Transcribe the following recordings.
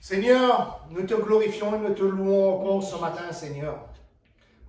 Seigneur, nous te glorifions et nous te louons encore ce matin, Seigneur.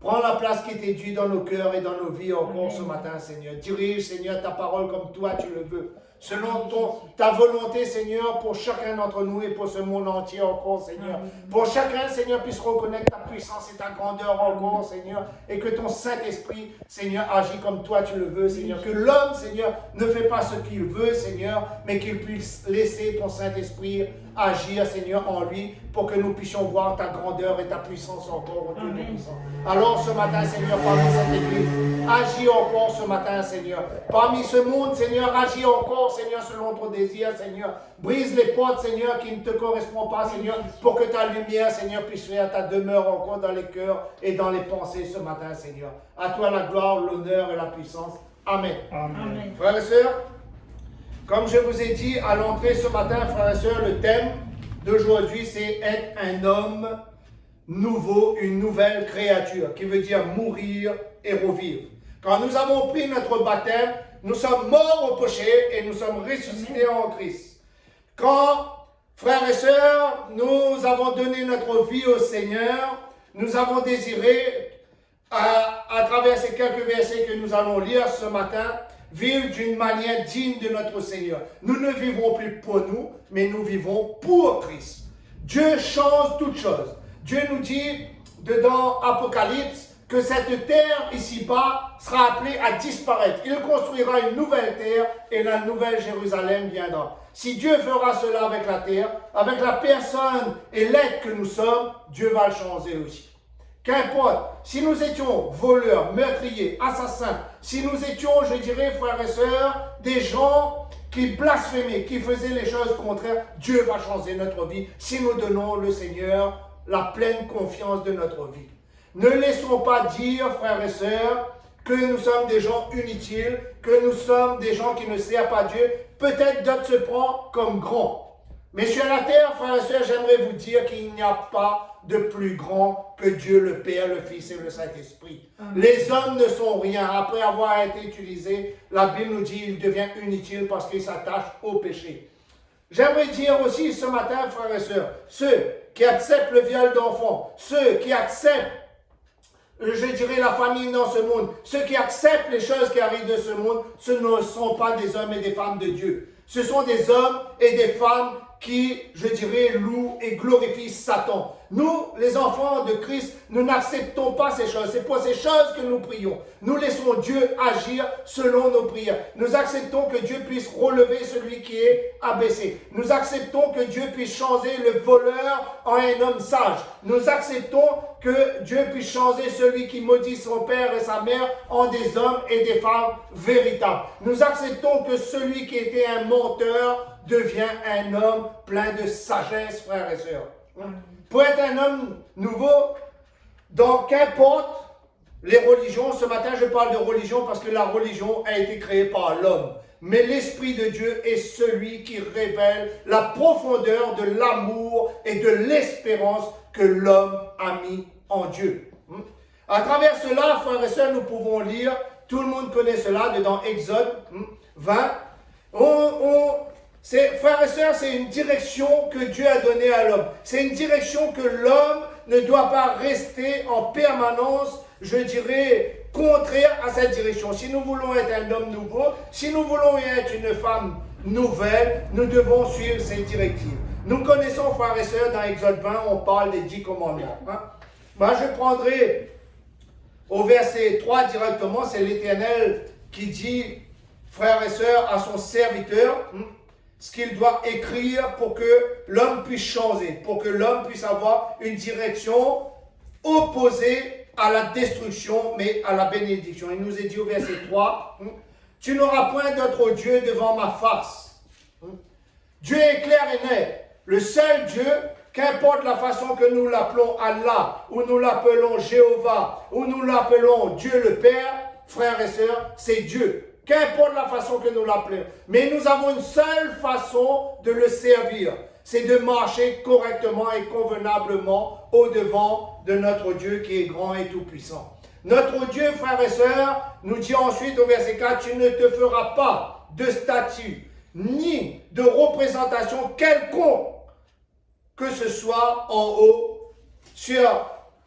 Prends la place qui t'est due dans nos cœurs et dans nos vies encore ce matin, Seigneur. Dirige, Seigneur, ta parole comme toi tu le veux. Selon ta volonté, Seigneur, pour chacun d'entre nous et pour ce monde entier encore, Seigneur. Pour chacun, Seigneur, puisse reconnaître ta puissance et ta grandeur encore, Seigneur. Et que ton Saint-Esprit, Seigneur, agit comme toi tu le veux, Seigneur. Que l'homme, Seigneur, ne fait pas ce qu'il veut, Seigneur, mais qu'il puisse laisser ton Saint-Esprit agir, Seigneur, en lui, pour que nous puissions voir ta grandeur et ta puissance encore au Dieu Tout-Puissant. Alors ce matin, Seigneur, parmi cette église, agis encore ce matin, Seigneur. Parmi ce monde, Seigneur, agis encore, Seigneur, selon ton désir, Seigneur. Brise les portes, Seigneur, qui ne te correspondent pas, Seigneur, pour que ta lumière, Seigneur, puisse faire ta demeure encore dans les cœurs et dans les pensées ce matin, Seigneur. À toi la gloire, l'honneur et la puissance. Amen. Amen. Frères et sœurs, comme je vous ai dit à l'entrée ce matin, frères et sœurs, le thème d'aujourd'hui, c'est être un homme nouveau, une nouvelle créature, qui veut dire mourir et revivre. Quand nous avons pris notre baptême, nous sommes morts au péché et nous sommes ressuscités en Christ. Quand, frères et sœurs, nous avons donné notre vie au Seigneur, nous avons désiré, à travers ces quelques versets que nous allons lire ce matin, vivre d'une manière digne de notre Seigneur. Nous ne vivons plus pour nous, mais nous vivons pour Christ. Dieu change toutes choses. Dieu nous dit, dedans Apocalypse, que cette terre ici-bas sera appelée à disparaître. Il construira une nouvelle terre et la nouvelle Jérusalem viendra. Si Dieu fera cela avec la terre, avec la personne et l'être que nous sommes, Dieu va le changer aussi. Qu'importe, si nous étions voleurs, meurtriers, assassins, si nous étions, je dirais, frères et sœurs, des gens qui blasphémaient, qui faisaient les choses contraires, Dieu va changer notre vie si nous donnons au Seigneur la pleine confiance de notre vie. Ne laissons pas dire, frères et sœurs, que nous sommes des gens inutiles, que nous sommes des gens qui ne servent pas Dieu. Peut-être d'autres se prennent comme grands. Mais sur la terre, frères et sœurs, j'aimerais vous dire qu'il n'y a pas de plus grand que Dieu, le Père, le Fils et le Saint-Esprit. Les hommes ne sont rien. Après avoir été utilisés, la Bible nous dit qu'il devient inutile parce qu'il s'attache au péché. J'aimerais dire aussi ce matin, frères et sœurs, ceux qui acceptent le viol d'enfants, ceux qui acceptent, je dirais, la famine dans ce monde, ceux qui acceptent les choses qui arrivent de ce monde, ce ne sont pas des hommes et des femmes de Dieu. Ce sont des hommes et des femmes qui, je dirais, louent et glorifient Satan. Nous, les enfants de Christ, nous n'acceptons pas ces choses. C'est pour ces choses que nous prions. Nous laissons Dieu agir selon nos prières. Nous acceptons que Dieu puisse relever celui qui est abaissé. Nous acceptons que Dieu puisse changer le voleur en un homme sage. Nous acceptons que Dieu puisse changer celui qui maudit son père et sa mère en des hommes et des femmes véritables. Nous acceptons que celui qui était un menteur devient un homme plein de sagesse, frères et sœurs. Pour être un homme nouveau, dans qu'importe les religions, ce matin je parle de religion parce que la religion a été créée par l'homme. Mais l'Esprit de Dieu est celui qui révèle la profondeur de l'amour et de l'espérance que l'homme a mis en Dieu. À travers cela, frères et sœurs, nous pouvons lire, tout le monde connaît cela, dans Exode 20, frères et sœurs, c'est une direction que Dieu a donnée à l'homme. C'est une direction que l'homme ne doit pas rester en permanence, je dirais, contraire à cette direction. Si nous voulons être un homme nouveau, si nous voulons être une femme nouvelle, nous devons suivre cette directive. Nous connaissons, frères et sœurs, dans Exode 20, on parle des 10 commandements. Moi, je prendrai au verset 3 directement, c'est l'Éternel qui dit, frères et sœurs, à son serviteur, ce qu'il doit écrire pour que l'homme puisse changer, pour que l'homme puisse avoir une direction opposée à la destruction, mais à la bénédiction. Il nous est dit au verset 3, « Tu n'auras point d'autre Dieu devant ma face. » Dieu est clair et net. Le seul Dieu, qu'importe la façon que nous l'appelons Allah, ou nous l'appelons Jéhovah, ou nous l'appelons Dieu le Père, frères et sœurs, c'est Dieu. Qu'importe la façon que nous l'appelons. Mais nous avons une seule façon de le servir. C'est de marcher correctement et convenablement au-devant de notre Dieu qui est grand et tout-puissant. Notre Dieu, frères et sœurs, nous dit ensuite au verset 4, « Tu ne te feras pas de statue, ni de représentation quelconque que ce soit en haut,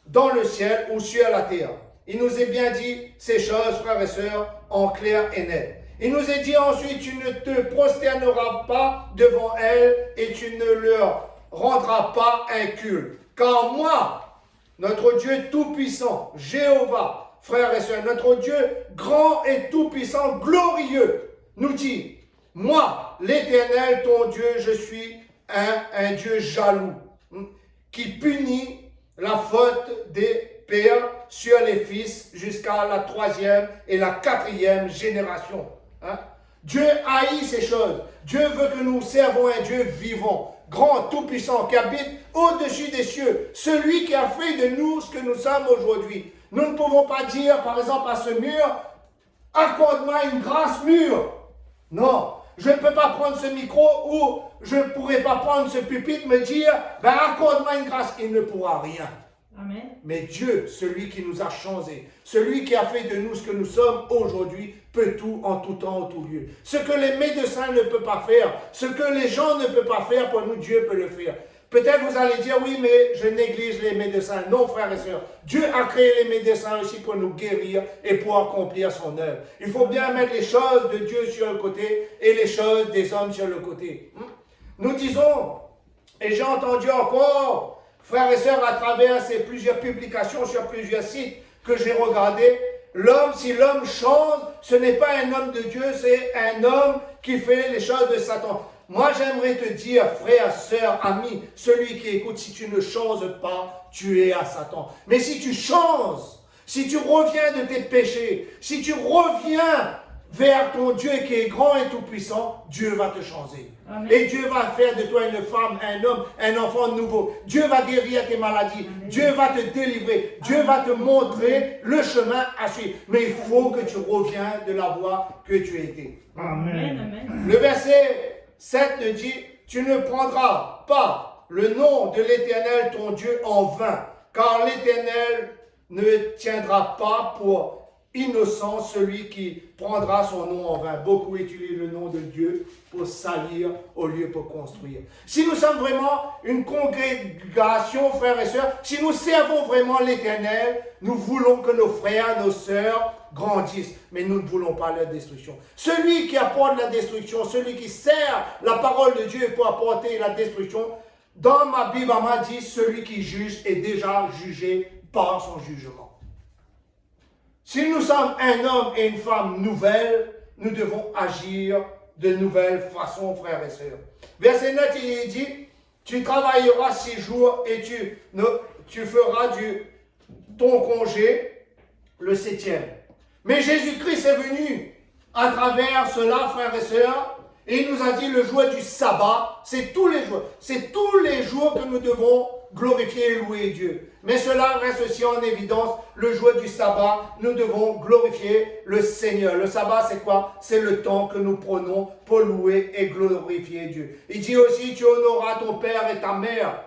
dans le ciel ou sur la terre. Il nous est bien dit ces choses, frères et sœurs, en clair et net. Il nous est dit ensuite, tu ne te prosterneras pas devant elles et tu ne leur rendras pas un culte. Car moi, notre Dieu tout-puissant, Jéhovah, frères et sœurs, notre Dieu grand et tout-puissant, glorieux, nous dit, moi, l'Éternel, ton Dieu, je suis un Dieu jaloux, qui punit la faute des pères sur les fils jusqu'à la 3e et la 4e génération. Dieu haït ces choses. Dieu veut que nous servons un Dieu vivant, grand, tout-puissant, qui habite au-dessus des cieux. Celui qui a fait de nous ce que nous sommes aujourd'hui. Nous ne pouvons pas dire, par exemple, à ce mur, accorde-moi une grâce mûre. Non, je ne peux pas prendre ce micro ou je ne pourrai pas prendre ce pupitre, me dire, ben accorde-moi une grâce. Il ne pourra rien. Amen. Mais Dieu, celui qui nous a changés, celui qui a fait de nous ce que nous sommes aujourd'hui, peut tout en tout temps, en tout lieu. Ce que les médecins ne peuvent pas faire, ce que les gens ne peuvent pas faire, pour nous, Dieu peut le faire. Peut-être vous allez dire, oui, mais je néglige les médecins. Non, frères et sœurs, Dieu a créé les médecins aussi pour nous guérir et pour accomplir son œuvre. Il faut bien mettre les choses de Dieu sur le côté et les choses des hommes sur le côté. Nous disons, et j'ai entendu encore, frères et sœurs, à travers ces plusieurs publications sur plusieurs sites que j'ai regardés, l'homme, si l'homme change, ce n'est pas un homme de Dieu, c'est un homme qui fait les choses de Satan. Moi, j'aimerais te dire, frère, sœur, ami, celui qui écoute, si tu ne changes pas, tu es à Satan. Mais si tu changes, si tu reviens de tes péchés, si tu reviens vers ton Dieu qui est grand et tout-puissant, Dieu va te changer. Amen. Et Dieu va faire de toi une femme, un homme, un enfant nouveau. Dieu va guérir tes maladies. Amen. Dieu va te délivrer. Dieu va te montrer le chemin à suivre. Mais il faut que tu reviens de la voie que tu étais. Amen. Amen. Le verset 7 nous dit, tu ne prendras pas le nom de l'Éternel ton Dieu en vain, car l'Éternel ne tiendra pas pour innocent celui qui prendra son nom en vain. Beaucoup utilisent le nom de Dieu pour salir au lieu pour construire. Si nous sommes vraiment une congrégation, frères et sœurs, si nous servons vraiment l'Éternel, nous voulons que nos frères, nos sœurs grandissent, mais nous ne voulons pas leur destruction. Celui qui apporte la destruction, celui qui sert la parole de Dieu pour apporter la destruction, dans ma Bible, on m'a dit, celui qui juge est déjà jugé par son jugement. Si nous sommes un homme et une femme nouvelle, nous devons agir de nouvelles façons, frères et sœurs. Verset 9, il dit, tu travailleras 6 jours et tu feras ton congé le 7e. Mais Jésus-Christ est venu à travers cela, frères et sœurs, et il nous a dit le jour du sabbat, c'est tous les jours. C'est tous les jours que nous devons glorifier et louer Dieu. Mais cela reste aussi en évidence, le jour du sabbat, nous devons glorifier le Seigneur. Le sabbat, c'est quoi? C'est le temps que nous prenons pour louer et glorifier Dieu. Il dit aussi, tu honoreras ton père et ta mère.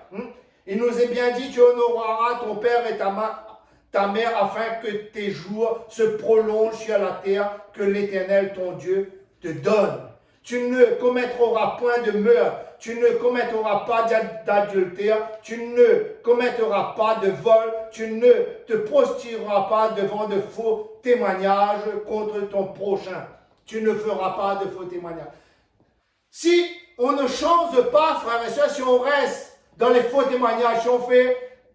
Il nous est bien dit, tu honoreras ton père et ta mère afin que tes jours se prolongent sur la terre que l'Éternel, ton Dieu, te donne. Tu ne commettras point de meurtre, tu ne commettras pas d'adultère, tu ne commettras pas de vol, tu ne te prostitueras pas devant de faux témoignages contre ton prochain. Tu ne feras pas de faux témoignages. Si on ne change pas, frères et sœurs, si on reste dans les faux témoignages,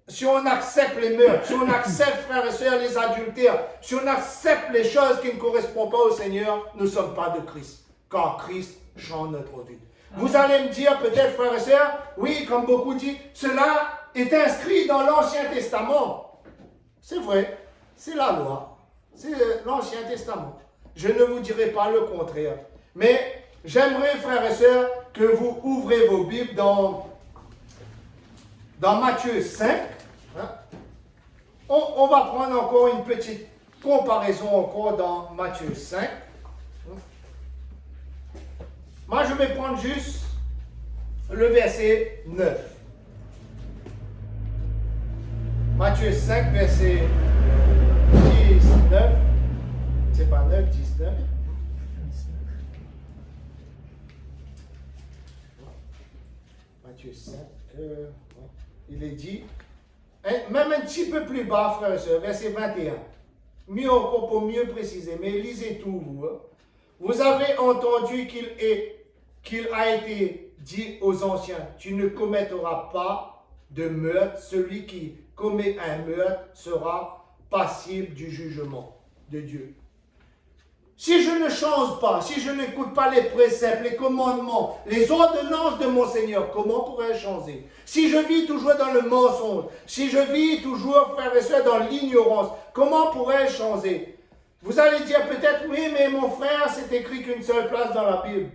si on accepte les meurtres, si on accepte, frères et sœurs, les adultères, si on accepte les choses qui ne correspondent pas au Seigneur, nous ne sommes pas de Christ. Car Christ change notre vie. Vous allez me dire peut-être, frères et sœurs, oui, comme beaucoup disent, cela est inscrit dans l'Ancien Testament. C'est vrai, c'est la loi, c'est l'Ancien Testament. Je ne vous dirai pas le contraire. Mais j'aimerais, frères et sœurs, que vous ouvrez vos Bibles dans Matthieu 5. On va prendre encore une petite comparaison encore dans Matthieu 5. Moi, je vais prendre juste le verset 9. Matthieu 5, verset 19. C'est pas 9, 19. Matthieu 5. il est dit, même un petit peu plus bas, frères et sœurs, verset 21. Mieux encore pour mieux préciser, mais lisez tout, vous. Vous avez entendu qu'il a été dit aux anciens, tu ne commettras pas de meurtre, celui qui commet un meurtre sera passible du jugement de Dieu. Si je ne change pas, si je n'écoute pas les préceptes, les commandements, les ordonnances de mon Seigneur, comment pourrais-je changer? Si je vis toujours dans le mensonge, si je vis toujours, frères et sœurs, dans l'ignorance, comment pourrais-je changer? Vous allez dire peut-être, oui, mais mon frère, c'est écrit qu'une seule place dans la Bible.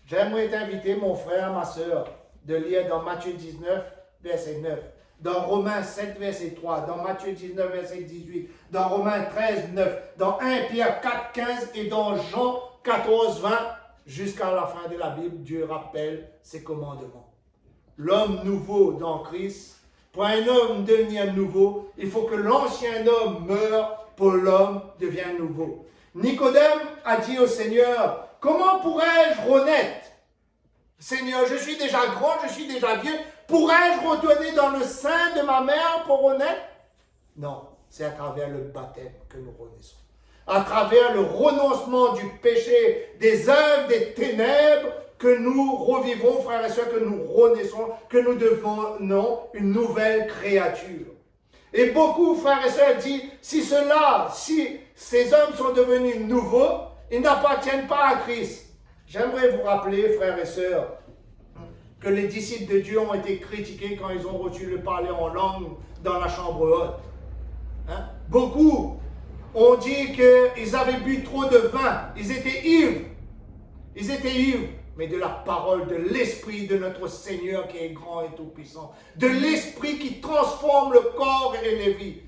J'aimerais t'inviter, mon frère, ma sœur, de lire dans Matthieu 19, verset 9. Dans Romains 7, verset 3, dans Matthieu 19, verset 18, dans Romains 13, 9, dans 1 Pierre 4, 15 et dans Jean 14, 20, jusqu'à la fin de la Bible, Dieu rappelle ses commandements. L'homme nouveau dans Christ, pour un homme devenir nouveau, il faut que l'ancien homme meure pour l'homme devienne nouveau. Nicodème a dit au Seigneur, comment pourrais-je renaître? Seigneur, je suis déjà grand, je suis déjà vieux. Pourrais-je retourner dans le sein de ma mère pour renaître? Non, c'est à travers le baptême que nous renaissons. À travers le renoncement du péché, des œuvres, des ténèbres, que nous revivons, frères et sœurs, que nous renaissons, que nous devenons une nouvelle créature. Et beaucoup, frères et sœurs, disent, si ces hommes sont devenus nouveaux, ils n'appartiennent pas à Christ. J'aimerais vous rappeler, frères et sœurs, que les disciples de Dieu ont été critiqués quand ils ont reçu le parler en langue dans la chambre haute. Hein? Beaucoup ont dit qu'ils avaient bu trop de vin, ils étaient ivres. Ils étaient ivres, mais de la parole, de l'Esprit de notre Seigneur qui est grand et tout-puissant. De l'Esprit qui transforme le corps et les vies.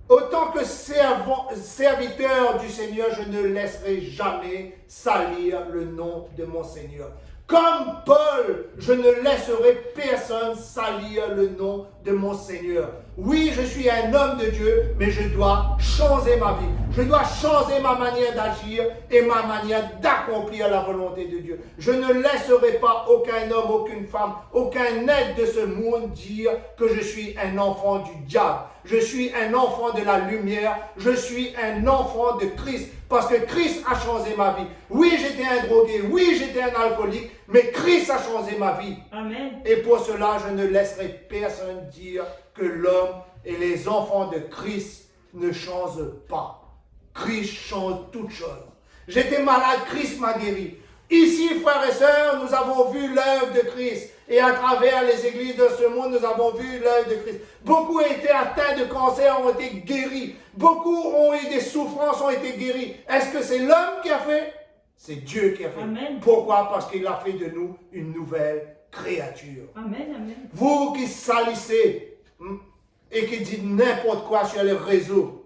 Autant que serviteur du Seigneur, je ne laisserai jamais salir le nom de mon Seigneur. Comme Paul, je ne laisserai personne salir le nom de mon Seigneur. Oui, je suis un homme de Dieu, mais je dois changer ma vie. Je dois changer ma manière d'agir et ma manière d'accomplir la volonté de Dieu. Je ne laisserai pas aucun homme, aucune femme, aucun être de ce monde dire que je suis un enfant du diable. Je suis un enfant de la lumière. Je suis un enfant de Christ. Parce que Christ a changé ma vie. Oui, j'étais un drogué. Oui, j'étais un alcoolique. Mais Christ a changé ma vie. Amen. Et pour cela, je ne laisserai personne dire que l'homme et les enfants de Christ ne changent pas. Christ change toutes choses. J'étais malade, Christ m'a guéri. Ici, frères et sœurs, nous avons vu l'œuvre de Christ. Et à travers les églises de ce monde, nous avons vu l'œuvre de Christ. Beaucoup ont été atteints de cancer, ont été guéris. Beaucoup ont eu des souffrances, ont été guéris. Est-ce que c'est l'homme qui a fait? C'est Dieu qui a fait. Amen. Pourquoi? Parce qu'il a fait de nous une nouvelle créature. Amen, amen. Vous qui salissez et qui dites n'importe quoi sur les réseaux,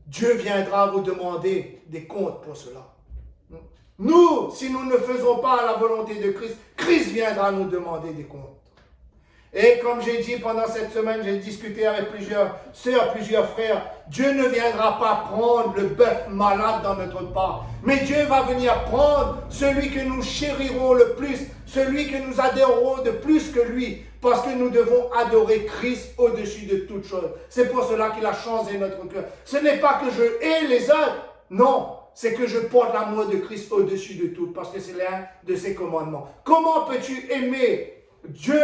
Dieu viendra vous demander des comptes pour cela. Nous, si nous ne faisons pas la volonté de Christ, Christ viendra nous demander des comptes. Et comme j'ai dit pendant cette semaine, j'ai discuté avec plusieurs sœurs, plusieurs frères, Dieu ne viendra pas prendre le bœuf malade dans notre part, mais Dieu va venir prendre celui que nous chérirons le plus, celui que nous adorerons de plus que lui, parce que nous devons adorer Christ au-dessus de toutes choses. C'est pour cela qu'il a changé notre cœur. Ce n'est pas que je hais les autres, non. C'est que je porte l'amour de Christ au-dessus de tout, parce que c'est l'un de ses commandements. Comment peux-tu aimer Dieu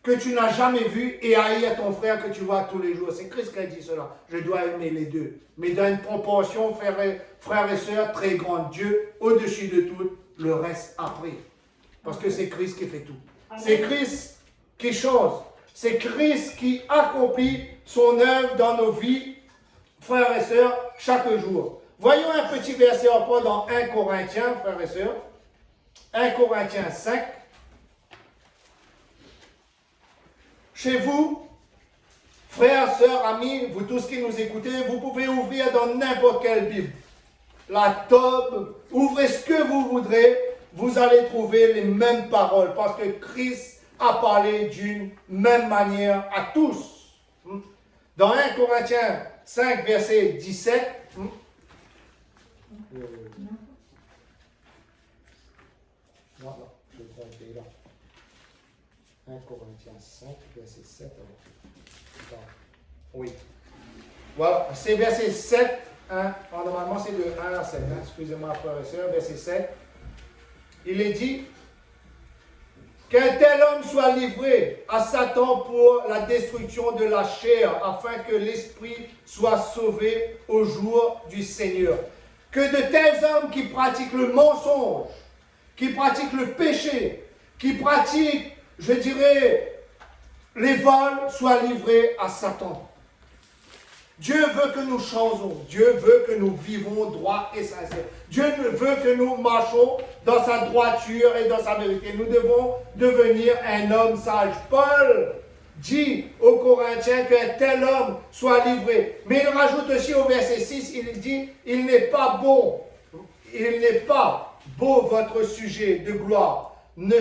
que tu n'as jamais vu et haïr ton frère que tu vois tous les jours? C'est Christ qui a dit cela. Je dois aimer les deux. Mais dans une proportion, frères et sœurs, très grande. Dieu au-dessus de tout, le reste après. Parce que c'est Christ qui fait tout. C'est Christ qui change. C'est Christ qui accomplit son œuvre dans nos vies, frères et sœurs, chaque jour. Voyons un petit verset encore dans 1 Corinthiens, frères et sœurs. 1 Corinthiens 5. Chez vous, frères, sœurs, amis, vous tous qui nous écoutez, vous pouvez ouvrir dans n'importe quelle Bible. La Tob, ouvrez ce que vous voudrez, vous allez trouver les mêmes paroles. Parce que Christ a parlé d'une même manière à tous. Dans 1 Corinthiens 5, verset 17, 1 Corinthiens 5, verset 7. Oui. Voilà, c'est verset 7. Hein, normalement, c'est de 1 à 7. Hein, excusez-moi, frères et sœurs, verset 7. Il est dit qu'un tel homme soit livré à Satan pour la destruction de la chair, afin que l'esprit soit sauvé au jour du Seigneur. Que de tels hommes qui pratiquent le mensonge, qui pratiquent le péché, qui pratiquent, je dirais, les vols, soient livrés à Satan. Dieu veut que nous changeons. Dieu veut que nous vivons droit et sincère. Dieu veut que nous marchons dans sa droiture et dans sa vérité. Nous devons devenir un homme sage. Paul dit aux Corinthiens qu'un tel homme soit livré. Mais il rajoute aussi au verset 6, il dit, il n'est pas beau votre sujet de gloire. Ne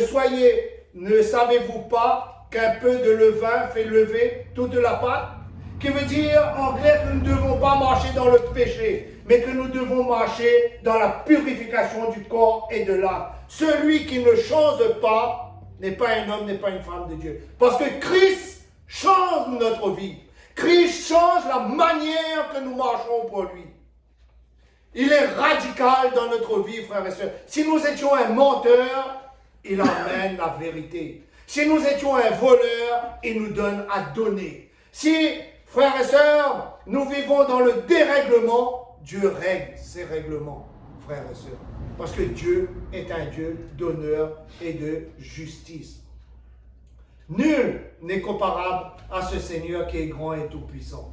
savez-vous pas qu'un peu de levain fait lever toute la pâte? Qui veut dire en grec que nous ne devons pas marcher dans le péché, mais que nous devons marcher dans la purification du corps et de l'âme. Celui qui ne change pas n'est pas un homme, n'est pas une femme de Dieu. Parce que Christ change notre vie. Christ change la manière que nous marchons pour lui. Il est radical dans notre vie, frères et sœurs. Si nous étions un menteur, il amène la vérité. Si nous étions un voleur, il nous donne à donner. Si, frères et sœurs, nous vivons dans le dérèglement, Dieu règle ces règlements, frères et sœurs. Parce que Dieu est un Dieu d'honneur et de justice. Nul n'est comparable à ce Seigneur qui est grand et tout-puissant.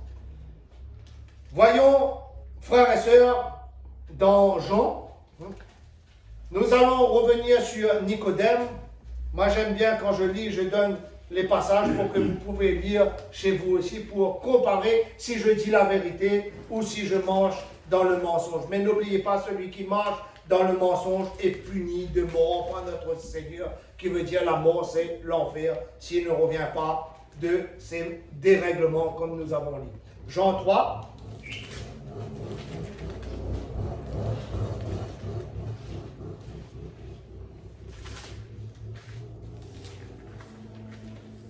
Voyons, frères et sœurs, dans Jean, nous allons revenir sur Nicodème. Moi, j'aime bien quand je lis, je donne les passages pour que vous pouvez lire chez vous aussi pour comparer si je dis la vérité ou si je marche dans le mensonge. Mais n'oubliez pas, celui qui marche dans le mensonge est puni de mort par notre Seigneur, qui veut dire la mort, c'est l'enfer, s'il ne revient pas de ces dérèglements comme nous avons lu. Jean 3.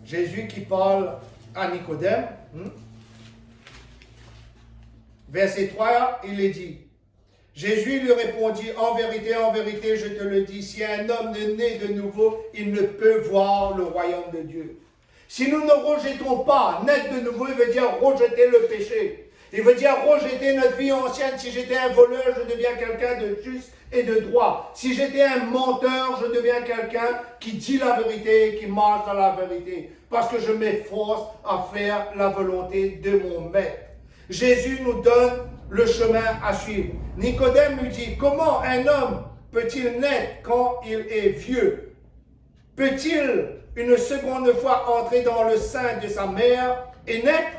Jésus qui parle à Nicodème. Verset 3, il est dit, Jésus lui répondit, en vérité, je te le dis, si un homme ne naît de nouveau, il ne peut voir le royaume de Dieu. Si nous ne rejetons pas, naître de nouveau, il veut dire rejeter le péché. Il veut dire rejeter notre vie ancienne. Si j'étais un voleur, je deviens quelqu'un de juste et de droit. Si j'étais un menteur, je deviens quelqu'un qui dit la vérité et qui marche dans la vérité. Parce que je m'efforce à faire la volonté de mon maître. Jésus nous donne le chemin à suivre. Nicodème lui dit, comment un homme peut-il naître quand il est vieux? Peut-il une seconde fois entrer dans le sein de sa mère et naître?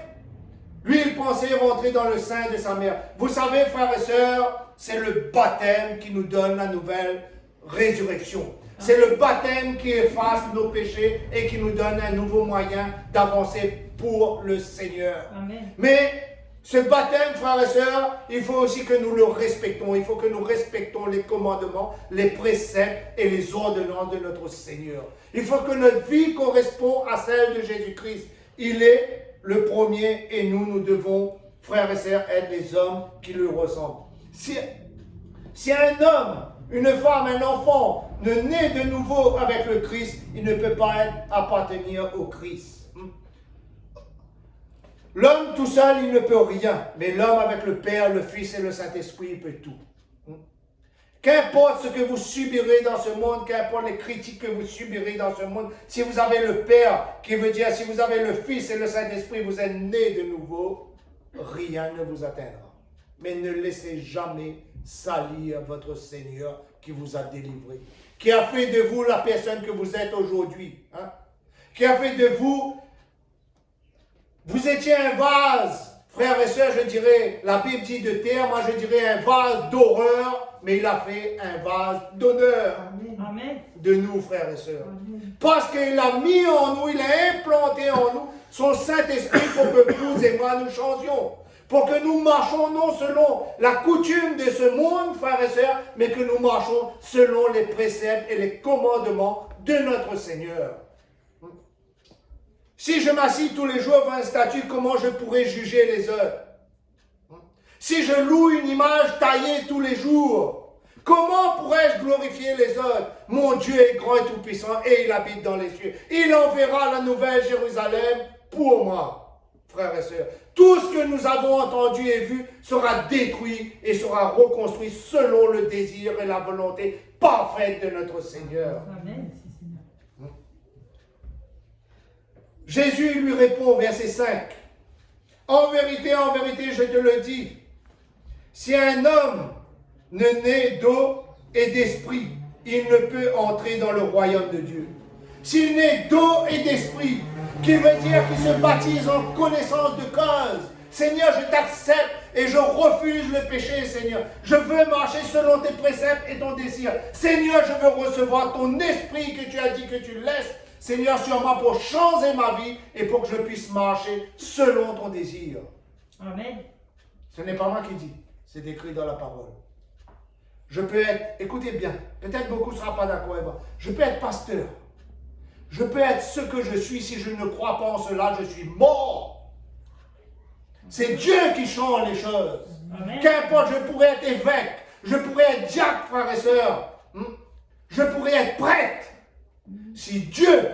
Lui, il pensait rentrer dans le sein de sa mère. Vous savez, frères et sœurs, c'est le baptême qui nous donne la nouvelle résurrection. C'est le baptême qui efface nos péchés et qui nous donne un nouveau moyen d'avancer pour le Seigneur. Amen. Mais ce baptême, frères et sœurs, il faut aussi que nous le respectons. Il faut que nous respectons les commandements, les préceptes et les ordonnances de notre Seigneur. Il faut que notre vie corresponde à celle de Jésus-Christ. Il est le premier et nous devons, frères et sœurs, être les hommes qui lui ressemblent. Si un homme, une femme, un enfant ne naît de nouveau avec le Christ, il ne peut pas appartenir au Christ. L'homme tout seul, il ne peut rien, mais l'homme avec le Père, le Fils et le Saint-Esprit, il peut tout. Qu'importe ce que vous subirez dans ce monde, qu'importe les critiques que vous subirez dans ce monde, si vous avez le Père, qui veut dire si vous avez le Fils et le Saint-Esprit, vous êtes né de nouveau, rien ne vous atteindra. Mais ne laissez jamais salir votre Seigneur qui vous a délivré, qui a fait de vous la personne que vous êtes aujourd'hui, qui a fait de vous, vous étiez un vase, frères et sœurs, je dirais, la Bible dit de terre, moi je dirais un vase d'horreur, mais il a fait un vase d'honneur. Amen. De nous, frères et sœurs. Amen. Parce qu'il a mis en nous, il a implanté en nous son Saint-Esprit pour que vous et moi nous changions. Pour que nous marchions non selon la coutume de ce monde, frères et sœurs, mais que nous marchions selon les préceptes et les commandements de notre Seigneur. Si je m'assis tous les jours devant un statue, comment je pourrais juger les œuvres? Si je loue une image taillée tous les jours, comment pourrais-je glorifier les œuvres? Mon Dieu est grand et tout-puissant et il habite dans les cieux. Il enverra la nouvelle Jérusalem pour moi, frères et sœurs. Tout ce que nous avons entendu et vu sera détruit et sera reconstruit selon le désir et la volonté parfaite de notre Seigneur. Amen. Jésus lui répond, verset 5. En vérité, je te le dis, si un homme ne naît d'eau et d'esprit, il ne peut entrer dans le royaume de Dieu. S'il naît d'eau et d'esprit, qui veut dire qu'il se baptise en connaissance de cause. Seigneur, je t'accepte et je refuse le péché, Seigneur. Je veux marcher selon tes préceptes et ton désir. Seigneur, je veux recevoir ton esprit que tu as dit que tu laisses, Seigneur, sur moi pour changer ma vie et pour que je puisse marcher selon ton désir. Amen. Ce n'est pas moi qui dis, c'est écrit dans la parole. Je peux être, écoutez bien, peut-être beaucoup ne seront pas d'accord avec moi, je peux être pasteur. Je peux être ce que je suis, si je ne crois pas en cela, je suis mort. C'est Dieu qui change les choses. Qu'importe, je pourrais être évêque, je pourrais être diacre, frères et sœurs. Je pourrais être prêtre. Si Dieu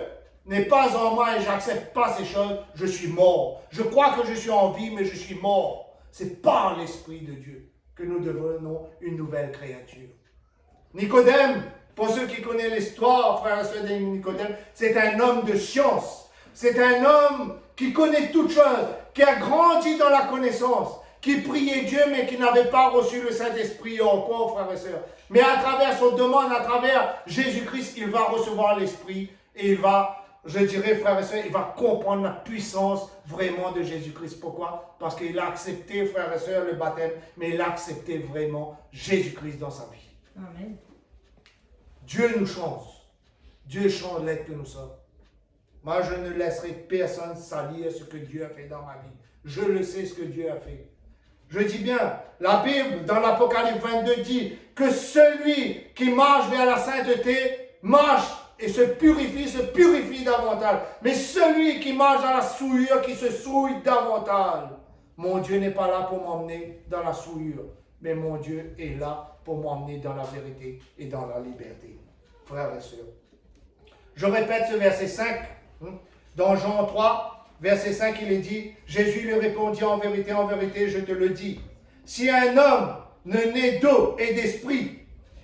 n'est pas en moi et je n'accepte pas ces choses, je suis mort. Je crois que je suis en vie, mais je suis mort. C'est par l'Esprit de Dieu que nous devenons une nouvelle créature. Nicodème, pour ceux qui connaissent l'histoire, frères et sœurs de Nicodème, c'est un homme de science. C'est un homme qui connaît toutes choses, qui a grandi dans la connaissance, qui priait Dieu, mais qui n'avait pas reçu le Saint-Esprit encore, frères et sœurs. Mais à travers son demande, à travers Jésus-Christ, il va recevoir l'Esprit et il va, je dirais, frères et sœurs, il va comprendre la puissance vraiment de Jésus-Christ. Pourquoi? Parce qu'il a accepté, frères et sœurs, le baptême, mais il a accepté vraiment Jésus-Christ dans sa vie. Amen. Dieu nous change. Dieu change l'être que nous sommes. Moi, je ne laisserai personne salir ce que Dieu a fait dans ma vie. Je le sais ce que Dieu a fait. Je dis bien, la Bible, dans l'Apocalypse 22, dit que celui qui marche vers la sainteté, marche et se purifie davantage. Mais celui qui marche dans la souillure, qui se souille davantage, mon Dieu n'est pas là pour m'emmener dans la souillure, mais mon Dieu est là pour m'emmener dans la vérité et dans la liberté. Frères et sœurs. Je répète ce verset 5. Dans Jean 3, verset 5, il est dit, Jésus lui répondit, en vérité, je te le dis. Si un homme ne naît d'eau et d'esprit,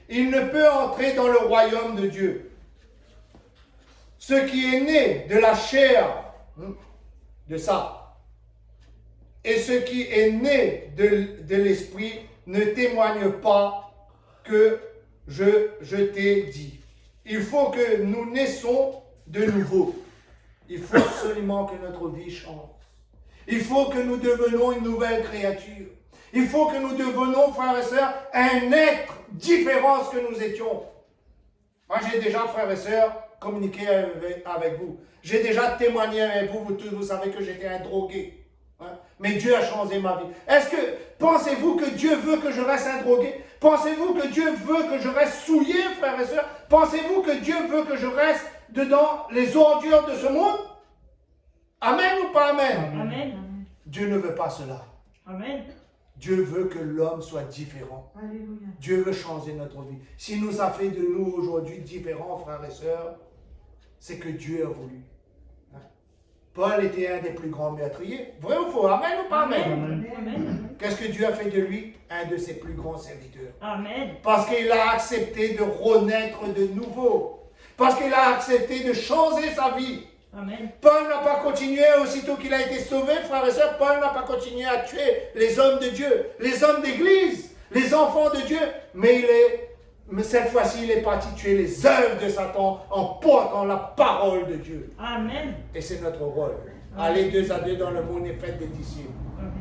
il ne peut entrer dans le royaume de Dieu. Ce qui est né de la chair, de ça, et ce qui est né de l'esprit ne témoigne pas que je t'ai dit. Il faut que nous naissons de nouveau. Il faut absolument que notre vie change. Il faut que nous devenions une nouvelle créature. Il faut que nous devenions, frères et sœurs, un être différent de ce que nous étions. Moi, j'ai déjà, frères et sœurs, communiqué avec vous. J'ai déjà témoigné avec vous. Vous tous, vous savez que j'étais un drogué. Mais Dieu a changé ma vie. Est-ce que, pensez-vous que Dieu veut que je reste un drogué? Pensez-vous que Dieu veut que je reste souillé, frères et sœurs? Pensez-vous que Dieu veut que je reste dedans les ordures de ce monde? Amen ou pas amen? Amen. Dieu ne veut pas cela. Amen. Dieu veut que l'homme soit différent. Alléluia. Dieu veut changer notre vie. S'il nous a fait de nous aujourd'hui différents, frères et sœurs, c'est que Dieu a voulu. Paul était un des plus grands meurtriers. Vrai ou faux? Amen ou pas amen? Amen. Amen. Qu'est-ce que Dieu a fait de lui? Un de ses plus grands serviteurs. Amen. Parce qu'il a accepté de renaître de nouveau. Parce qu'il a accepté de changer sa vie. Amen. Paul n'a pas continué, aussitôt qu'il a été sauvé, frères et sœurs, Paul n'a pas continué à tuer les hommes de Dieu, les hommes d'église, les enfants de Dieu. Mais cette fois-ci, il est parti tuer les œuvres de Satan en portant la parole de Dieu. Amen. Et c'est notre rôle. Allez 2 à 2 dans le monde et faites des disciples. Amen.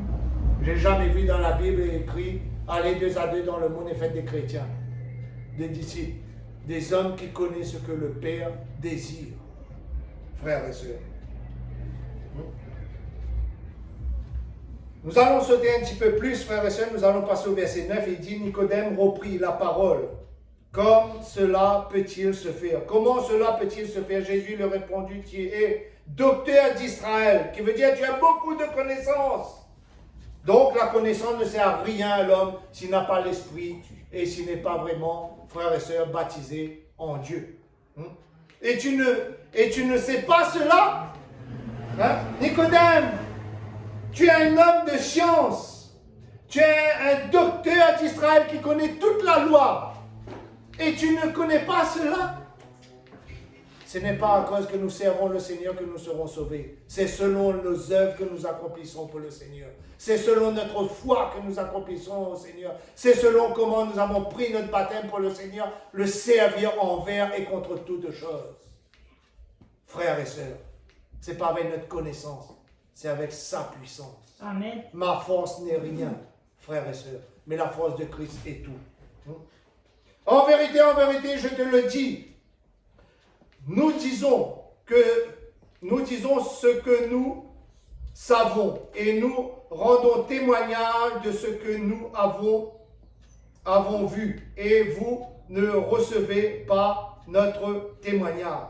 J'ai jamais vu dans la Bible écrit, allez 2 à 2 dans le monde et faites des chrétiens, des disciples, des hommes qui connaissent ce que le Père désire. Frères et sœurs. Nous allons sauter un petit peu plus, frères et sœurs, nous allons passer au verset 9, il dit, Nicodème reprit la parole. Comme cela peut-il se faire? Comment cela peut-il se faire? Jésus lui répondit, docteur d'Israël, qui veut dire tu as beaucoup de connaissances. Donc la connaissance ne sert à rien à l'homme s'il n'a pas l'esprit et s'il n'est pas vraiment, frères et sœurs, baptisé en Dieu. Et tu ne sais pas cela, hein? Nicodème, tu es un homme de science, tu es un docteur d'Israël qui connaît toute la loi, et tu ne connais pas cela. Ce n'est pas à cause que nous servons le Seigneur que nous serons sauvés. C'est selon nos œuvres que nous accomplissons pour le Seigneur. C'est selon notre foi que nous accomplissons au Seigneur. C'est selon comment nous avons pris notre baptême pour le Seigneur, le servir envers et contre toutes choses. Frères et sœurs, ce n'est pas avec notre connaissance, c'est avec sa puissance. Amen. Ma force n'est rien, frères et sœurs, mais la force de Christ est tout. En vérité, je te le dis, nous disons ce que nous savons et nous rendons témoignage de ce que nous avons vu, et vous ne recevez pas notre témoignage.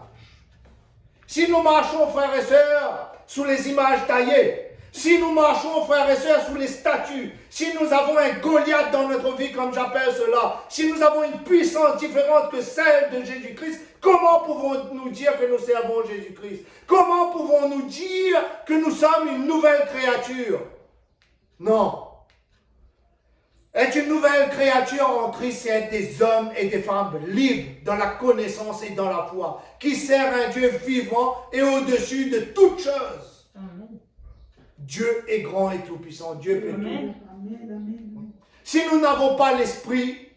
Si nous marchons, frères et sœurs, sous les images taillées, si nous marchons, frères et sœurs, sous les statues, si nous avons un Goliath dans notre vie, comme j'appelle cela, si nous avons une puissance différente que celle de Jésus-Christ, comment pouvons-nous dire que nous servons Jésus-Christ? Comment pouvons-nous dire que nous sommes une nouvelle créature? Non. Être une nouvelle créature en Christ, c'est être des hommes et des femmes libres dans la connaissance et dans la foi, qui servent un Dieu vivant et au-dessus de toutes choses. Amen. Dieu est grand et tout-puissant. Dieu peut Amen. tout. Si nous n'avons pas l'esprit,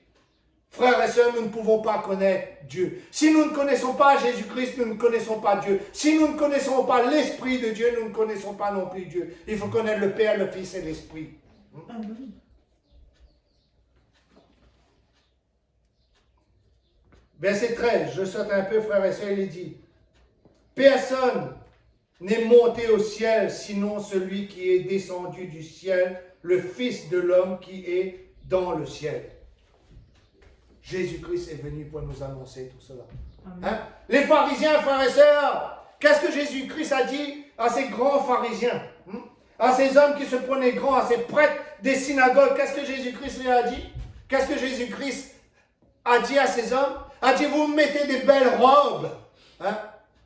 frères et sœurs, nous ne pouvons pas connaître Dieu. Si nous ne connaissons pas Jésus-Christ, nous ne connaissons pas Dieu. Si nous ne connaissons pas l'Esprit de Dieu, nous ne connaissons pas non plus Dieu. Il faut connaître le Père, le Fils et l'Esprit. Amen. Verset 13, je saute un peu, frères et sœurs, il dit, personne n'est monté au ciel, sinon celui qui est descendu du ciel, le Fils de l'homme qui est dans le ciel. Jésus-Christ est venu pour nous annoncer tout cela. Hein? Les pharisiens, frères et sœurs, qu'est-ce que Jésus-Christ a dit à ces grands pharisiens, à ces hommes qui se prenaient grands, à ces prêtres des synagogues? Qu'est-ce que Jésus-Christ leur a dit? Qu'est-ce que Jésus-Christ a dit à ces hommes? A dit, vous mettez des belles robes, hein,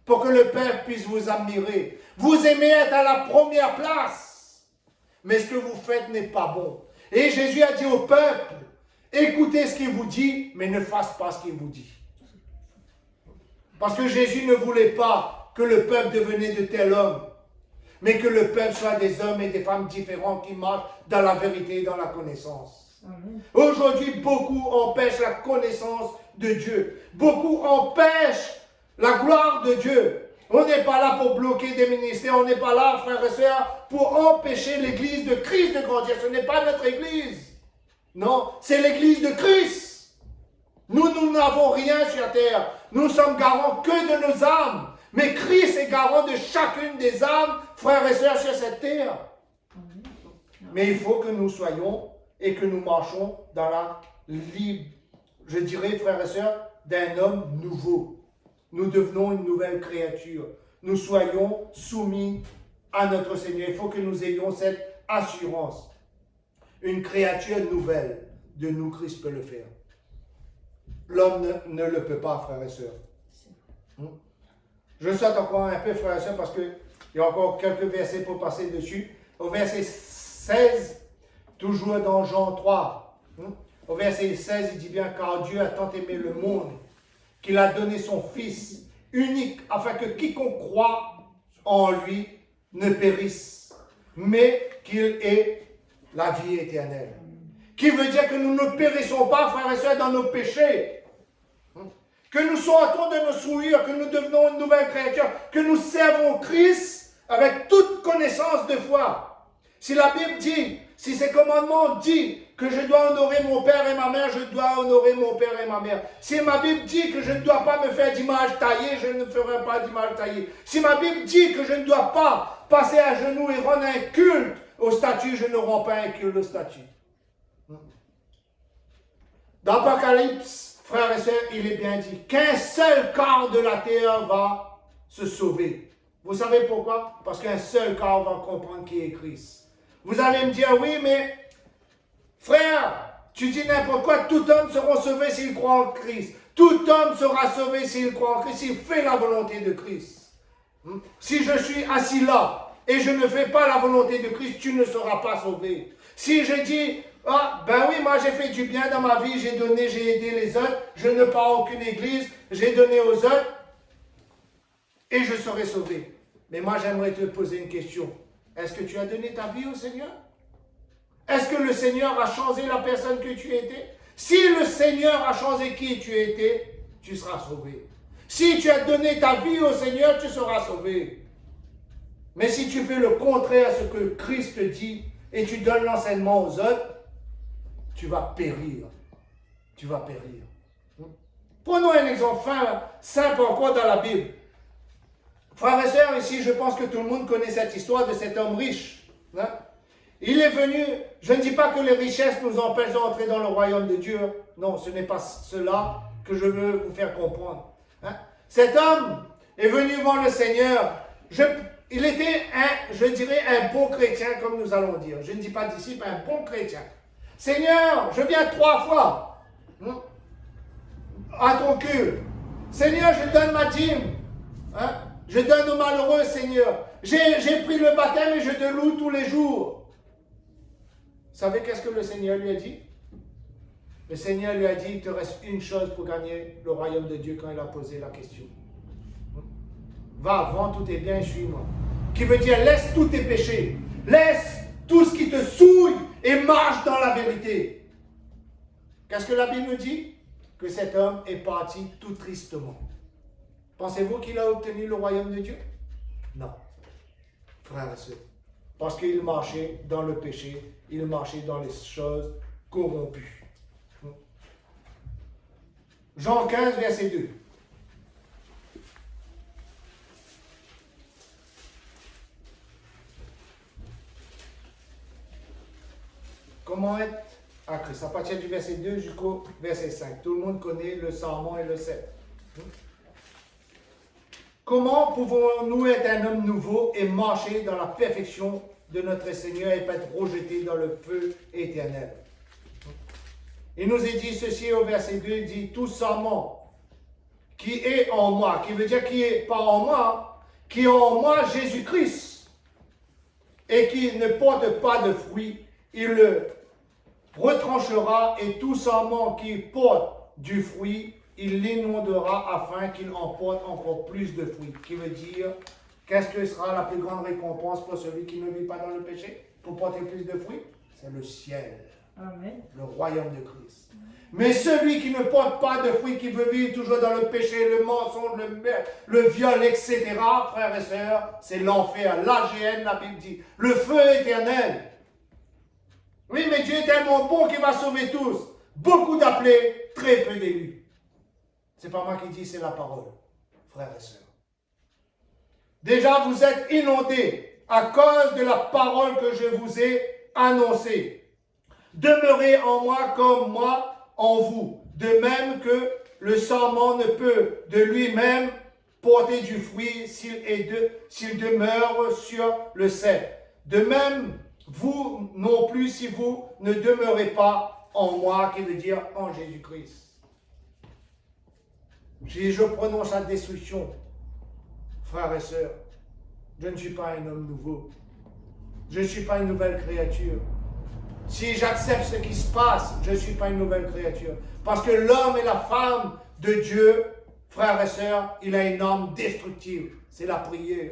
pour que le Père puisse vous admirer. Vous aimez être à la première place, mais ce que vous faites n'est pas bon. Et Jésus a dit au peuple, écoutez ce qu'il vous dit, mais ne fasse pas ce qu'il vous dit. Parce que Jésus ne voulait pas que le peuple devenait de tels hommes, mais que le peuple soit des hommes et des femmes différents qui marchent dans la vérité et dans la connaissance. Aujourd'hui, beaucoup empêchent la connaissance de Dieu. Beaucoup empêchent la gloire de Dieu. On n'est pas là pour bloquer des ministères. On n'est pas là, frères et sœurs, pour empêcher l'église de Christ de grandir. Ce n'est pas notre église. Non, c'est l'église de Christ. Nous n'avons rien sur terre. Nous sommes garants que de nos âmes. Mais Christ est garant de chacune des âmes, frères et sœurs, sur cette terre. Mais il faut que nous soyons et que nous marchons dans la libre, je dirais, frères et sœurs, d'un homme nouveau. Nous devenons une nouvelle créature. Nous soyons soumis à notre Seigneur. Il faut que nous ayons cette assurance. Une créature nouvelle, de nous, Christ peut le faire. L'homme ne le peut pas, frères et sœurs. Je saute encore un peu, frères et sœurs, parce qu'il y a encore quelques versets pour passer dessus. Au verset 16, toujours dans Jean 3, au verset 16, il dit bien, car Dieu a tant aimé le monde, qu'il a donné son Fils unique, afin que quiconque croit en lui ne périsse, mais qu'il ait la vie éternelle. Qui veut dire que nous ne périssons pas, frères et sœurs, dans nos péchés. Que nous sortons de nos souillures, que nous devenons une nouvelle créature, que nous servons Christ avec toute connaissance de foi. Si la Bible dit, si ces commandements disent que je dois honorer mon père et ma mère, je dois honorer mon père et ma mère. Si ma Bible dit que je ne dois pas me faire d'image taillée, je ne ferai pas d'image taillée. Si ma Bible dit que je ne dois pas passer à genoux et rendre un culte au statut, je ne rends pas un culte au statut. Dans l'Apocalypse, frères et sœurs, il est bien dit qu'un seul quart de la terre va se sauver. Vous savez pourquoi? Parce qu'un seul corps va comprendre qui est Christ. Vous allez me dire, oui, mais frère, tu dis n'importe quoi, tout homme sera sauvé s'il croit en Christ. Tout homme sera sauvé s'il croit en Christ, s'il fait la volonté de Christ. Si je suis assis là et je ne fais pas la volonté de Christ, tu ne seras pas sauvé. Si je dis, ah, ben oui, moi j'ai fait du bien dans ma vie, j'ai donné, j'ai aidé les autres, je ne pars à aucune église, j'ai donné aux autres, et je serai sauvé. Mais moi j'aimerais te poser une question. Est-ce que tu as donné ta vie au Seigneur? Est-ce que le Seigneur a changé la personne que tu étais? Si le Seigneur a changé qui tu étais, tu seras sauvé. Si tu as donné ta vie au Seigneur, tu seras sauvé. Mais si tu fais le contraire à ce que Christ te dit et tu donnes l'enseignement aux autres, tu vas périr. Tu vas périr. Prenons un exemple simple encore dans la Bible. Frères et sœurs, ici, je pense que tout le monde connaît cette histoire de cet homme riche. Hein? Il est venu, je ne dis pas que les richesses nous empêchent d'entrer dans le royaume de Dieu. Non, ce n'est pas cela que je veux vous faire comprendre. Hein? Cet homme est venu voir le Seigneur. Il était, je dirais, un bon chrétien, comme nous allons dire. Je ne dis pas disciple, un bon chrétien. Seigneur, je viens 3 fois à ton culte. Seigneur, je donne ma dîme. Hein? Je donne aux malheureux, Seigneur. J'ai pris le baptême et je te loue tous les jours. Vous savez qu'est-ce que le Seigneur lui a dit? Le Seigneur lui a dit, il te reste une chose pour gagner le royaume de Dieu quand il a posé la question. Va, vends tous tes biens et suis-moi. Qui veut dire, laisse tous tes péchés. Laisse tout ce qui te souille et marche dans la vérité. Qu'est-ce que la Bible nous dit? Que cet homme est parti tout tristement. Pensez-vous qu'il a obtenu le royaume de Dieu? Non. Frères et sœurs. Parce qu'il marchait dans le péché, il marchait dans les choses corrompues. Jean 15, verset 2. Comment être à Christ? À partir du verset 2 jusqu'au verset 5. Tout le monde connaît le sermon et le 7. Comment pouvons-nous être un homme nouveau et marcher dans la perfection de notre Seigneur et pas être rejeté dans le feu éternel? Il nous est dit ceci au verset 2, il dit, tout serment qui est en moi, qui veut dire qui est pas en moi, qui est en moi Jésus-Christ, et qui ne porte pas de fruits, il le retranchera, et tout serment qui porte du fruit, il l'inondera afin qu'il en porte encore plus de fruits. Qui veut dire, qu'est-ce que sera la plus grande récompense pour celui qui ne vit pas dans le péché, pour porter plus de fruits? C'est le ciel. Amen. Le royaume de Christ. Mais celui qui ne porte pas de fruits, qui veut vivre toujours dans le péché, le mensonge, le viol, etc., frères et sœurs, c'est l'enfer. L'AGN, la Bible dit. Le feu éternel. Oui, mais Dieu est tellement bon qu'il va sauver tous. Beaucoup d'appelés, très peu d'élus. C'est pas moi qui dis, c'est la parole, frères et sœurs. Déjà, vous êtes inondés à cause de la parole que je vous ai annoncée. Demeurez en moi comme moi en vous. De même que le serment ne peut de lui-même porter du fruit s'il demeure sur le cep. De même, vous non plus si vous ne demeurez pas en moi, qui veut dire en Jésus-Christ. Si je prononce la destruction, frères et sœurs, je ne suis pas un homme nouveau. Je ne suis pas une nouvelle créature. Si j'accepte ce qui se passe, je ne suis pas une nouvelle créature. Parce que l'homme et la femme de Dieu, frères et sœurs, il a une âme destructive. C'est la prière.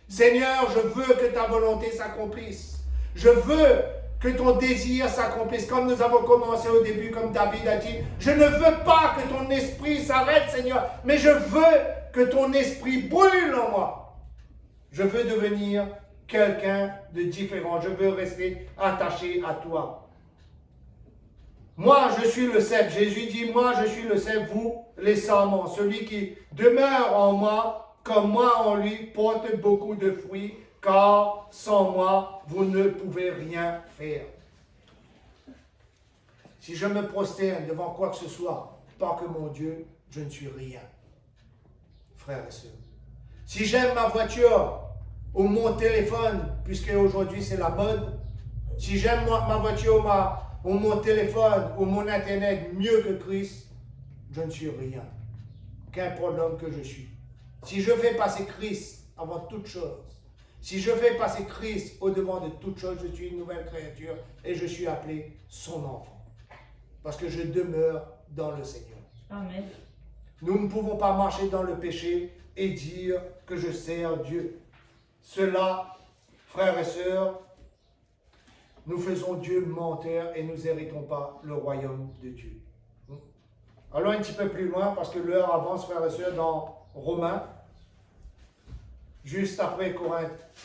Seigneur, je veux que ta volonté s'accomplisse. Je veux que ton désir s'accomplisse. Comme nous avons commencé au début, comme David a dit, je ne veux pas que ton esprit s'arrête, Seigneur, mais je veux que ton esprit brûle en moi. Je veux devenir quelqu'un de différent. Je veux rester attaché à toi. Moi, je suis le cep. Jésus dit, moi, je suis le cep, vous, les sarments. Celui qui demeure en moi, comme moi en lui, porte beaucoup de fruits, car sans moi, vous ne pouvez rien faire. Si je me prosterne devant quoi que ce soit, pas que mon Dieu, je ne suis rien. Frères et sœurs. si j'aime ma voiture ou mon téléphone, puisque aujourd'hui c'est la mode, si j'aime ma voiture ou mon téléphone ou mon internet mieux que Christ, je ne suis rien. Qu'importe l'homme que je suis. Si je fais passer Christ avant toute chose, si je fais passer Christ au-devant de toute chose, je suis une nouvelle créature et je suis appelé son enfant. Parce que je demeure dans le Seigneur. Amen. Nous ne pouvons pas marcher dans le péché et dire que je sers Dieu. Cela, frères et sœurs, nous faisons Dieu menteur et nous n'héritons pas le royaume de Dieu. Allons un petit peu plus loin parce que l'heure avance, frères et sœurs, dans Romains, juste après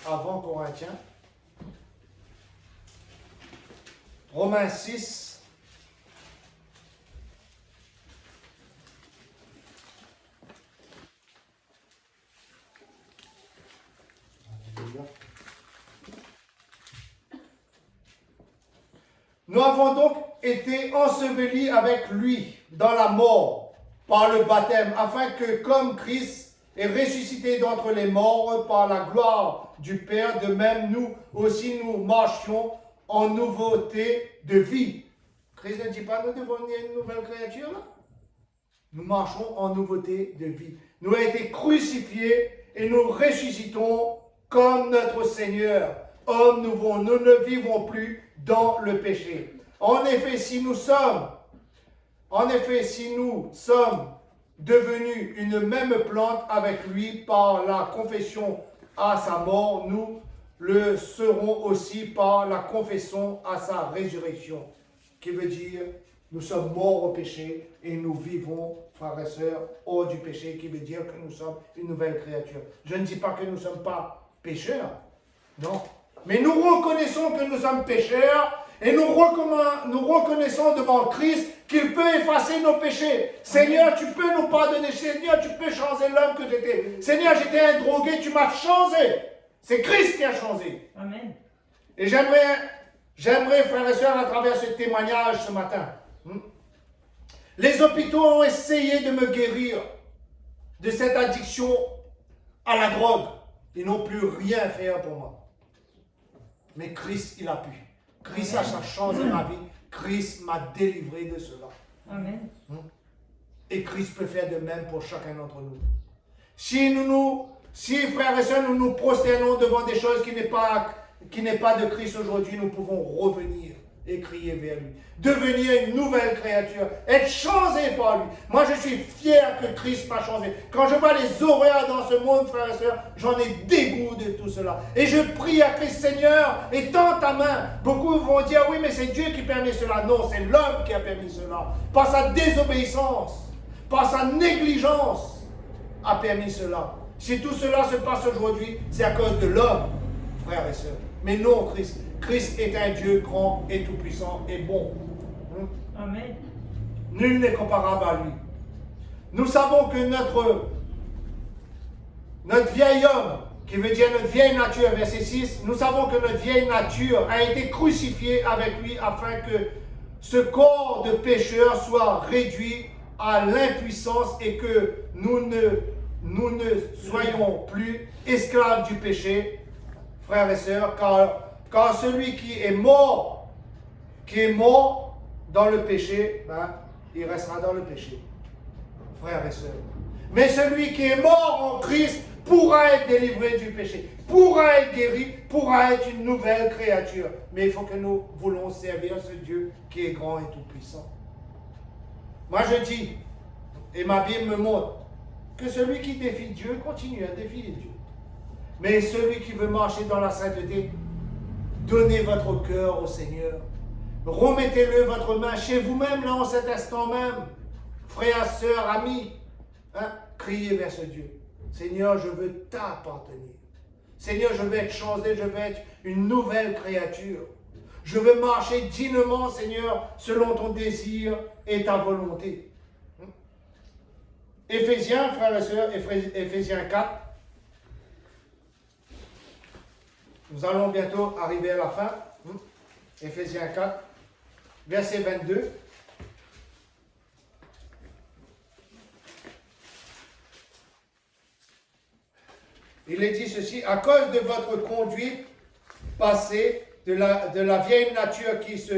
avant Corinthiens. Romains 6. Nous avons donc été ensevelis avec lui dans la mort par le baptême, afin que comme Christ est ressuscité d'entre les morts par la gloire du Père, de même nous aussi nous marchions en nouveauté de vie. Christ ne dit pas nous devons devenir une nouvelle créature là? Nous marchons en nouveauté de vie. Nous avons été crucifiés et nous ressuscitons comme notre Seigneur. Hommes nouveaux, nous ne vivons plus dans le péché. En effet, si nous sommes devenus une même plante avec lui par la confession à sa mort, nous le serons aussi par la confession à sa résurrection. Qui veut dire, nous sommes morts au péché et nous vivons, frères et sœurs, hors du péché, qui veut dire que nous sommes une nouvelle créature. Je ne dis pas que nous ne sommes pas pécheurs, non. Mais nous reconnaissons que nous sommes pécheurs et nous reconnaissons devant Christ qu'il peut effacer nos péchés. Seigneur, tu peux nous pardonner. Seigneur, tu peux changer l'homme que j'étais. Seigneur, j'étais un drogué, tu m'as changé. C'est Christ qui a changé. Amen. Et j'aimerais, frères et sœurs, à travers ce témoignage ce matin, les hôpitaux ont essayé de me guérir de cette addiction à la drogue. Ils n'ont pu rien faire pour moi. Mais Christ, il a pu. Christ a changé ma vie. Christ m'a délivré de cela. Amen. Et Christ peut faire de même pour chacun d'entre nous. Si frères et sœurs, nous nous prosternons devant des choses qui n'est pas de Christ aujourd'hui, nous pouvons revenir et crier vers lui. Devenir une nouvelle créature. Être changé par lui. Moi, je suis fier que Christ m'a changé. Quand je vois les horreurs dans ce monde, frères et sœurs, j'en ai dégoût de tout cela. Et je prie à Christ, Seigneur, étends ta main. Beaucoup vont dire, oui, mais c'est Dieu qui permet cela. Non, c'est l'homme qui a permis cela. Par sa désobéissance, par sa négligence, a permis cela. Si tout cela se passe aujourd'hui, c'est à cause de l'homme, frères et sœurs. Mais non, Christ. Christ est un Dieu grand et tout-puissant et bon. Amen. Nul n'est comparable à lui. Nous savons que notre vieil homme, qui veut dire notre vieille nature, verset 6, nous savons que notre vieille nature a été crucifiée avec lui afin que ce corps de pécheur soit réduit à l'impuissance et que nous ne soyons plus esclaves du péché, frères et sœurs, car celui qui est mort dans le péché, il restera dans le péché, frères et sœurs. Mais celui qui est mort en Christ pourra être délivré du péché, pourra être guéri, pourra être une nouvelle créature. Mais il faut que nous voulons servir ce Dieu qui est grand et tout-puissant. Moi je dis, et ma Bible me montre, que celui qui défie Dieu continue à défier Dieu. Mais celui qui veut marcher dans la sainteté, donnez votre cœur au Seigneur. Remettez-le votre main chez vous-même, là, en cet instant même. Frères, sœurs, amis, criez vers ce Dieu. Seigneur, je veux t'appartenir. Seigneur, je veux être changé, je veux être une nouvelle créature. Je veux marcher dignement, Seigneur, selon ton désir et ta volonté. Éphésiens, frères et sœurs, Éphésiens 4. Nous allons bientôt arriver à la fin. Éphésiens 4, verset 22. il est dit ceci, à cause de votre conduite passée, de la vieille nature qui se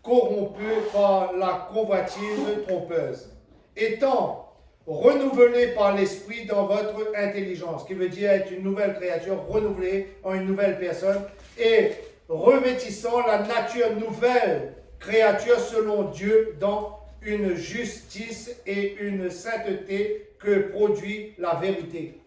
corrompue par la convoitise trompeuse, étant renouvelé par l'esprit dans votre intelligence, qui veut dire être une nouvelle créature, renouvelée en une nouvelle personne, et revêtissant la nature nouvelle créature selon Dieu dans une justice et une sainteté que produit la vérité.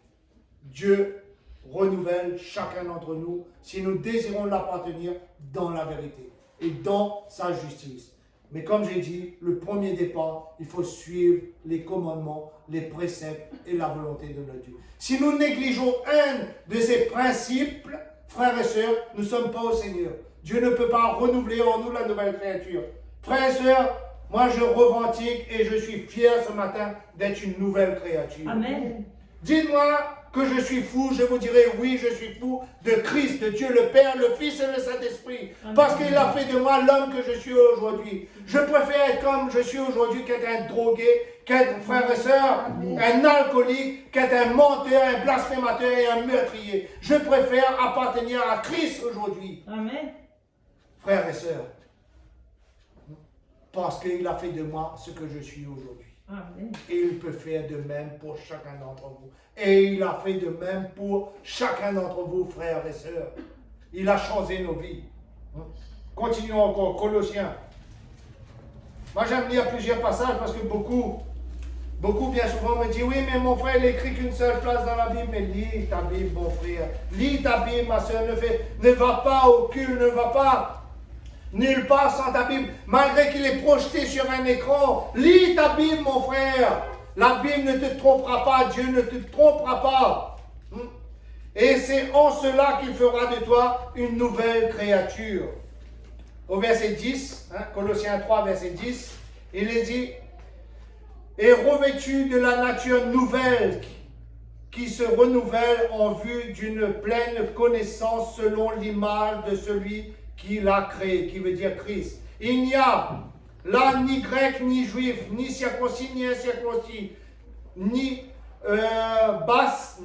Dieu renouvelle chacun d'entre nous si nous désirons l'appartenir dans la vérité et dans sa justice. Mais comme j'ai dit, le premier départ, il faut suivre les commandements, les préceptes et la volonté de notre Dieu. Si nous négligeons un de ces principes, frères et sœurs, nous ne sommes pas au Seigneur. Dieu ne peut pas renouveler en nous la nouvelle créature. Frères et sœurs, moi je revendique et je suis fier ce matin d'être une nouvelle créature. Amen. Dites-moi que je suis fou, je vous dirai oui, je suis fou de Christ, de Dieu le Père, le Fils et le Saint-Esprit. Parce qu'il a fait de moi l'homme que je suis aujourd'hui. Je préfère être comme je suis aujourd'hui qu'être un drogué, qu'être, frère et sœur, un alcoolique, qu'être un menteur, un blasphémateur et un meurtrier. Je préfère appartenir à Christ aujourd'hui. Amen. Frères et sœurs, parce qu'il a fait de moi ce que je suis aujourd'hui. Amen. Et il peut faire de même pour chacun d'entre vous. Et il a fait de même pour chacun d'entre vous, frères et sœurs. Il a changé nos vies. Continuons encore, Colossiens. Moi j'aime lire plusieurs passages parce que beaucoup bien souvent me disent, oui mais mon frère il écrit qu'une seule place dans la Bible. Mais lis ta Bible mon frère. Lis ta Bible ma sœur. Ne va pas au culte, ne va pas nulle part sans ta Bible, malgré qu'il est projeté sur un écran. Lis ta Bible, mon frère. La Bible ne te trompera pas, Dieu ne te trompera pas. Et c'est en cela qu'il fera de toi une nouvelle créature. Au verset 10, Colossiens 3, verset 10, il est dit, et revêtu de la nature nouvelle qui se renouvelle en vue d'une pleine connaissance selon l'image de celui qui l'a créé, qui veut dire Christ. Il n'y a là ni grec, ni juif, ni circoncis, ni incirconcis, ni basse,